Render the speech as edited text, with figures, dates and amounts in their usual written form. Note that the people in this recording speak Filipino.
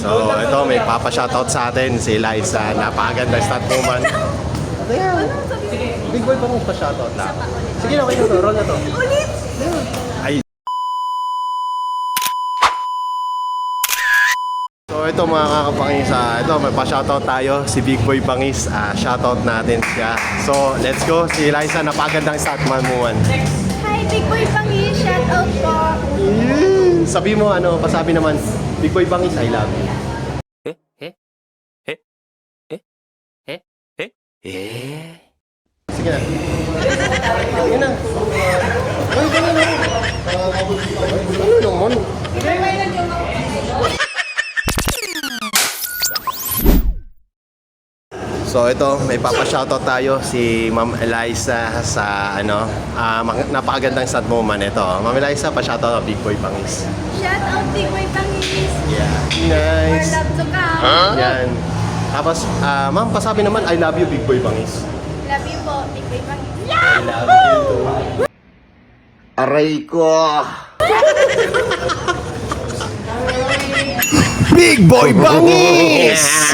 So, ito, may papa-shoutout sa atin, si Liza. Napakaganda stat woman. Ayan. Big boy pa rin pa-shoutout na. Sige na, okay na to. Roll na to. Ulit! Ay. So, ito mga kakapangis. Ito, may pa-shoutout tayo. Si Big Boy Bangis. Shoutout natin siya. So, let's go. Si Liza, napakagandang statman mo. Hi, Big Boy Pangi! Shout out po! Sabi mo, pasabi naman, Big Boy Bangis, I love you. Sige na. Sige na. Ay, ganun na. Ano naman? So ito, may papa-shoutout tayo si Ma'am Eliza sa napakagandang sad moment ito. Ma'am Eliza, pa-shoutout Big Boy Bangis. Shout out, Big Boy Pangi! Yeah. More Nice. love to come! Yan. Tapos, ma'am, pasabi naman, I love you, Big Boy Bangis. Love you po, Big Boy Pangi! I love you too. Aray ko! Big Boy Bangis!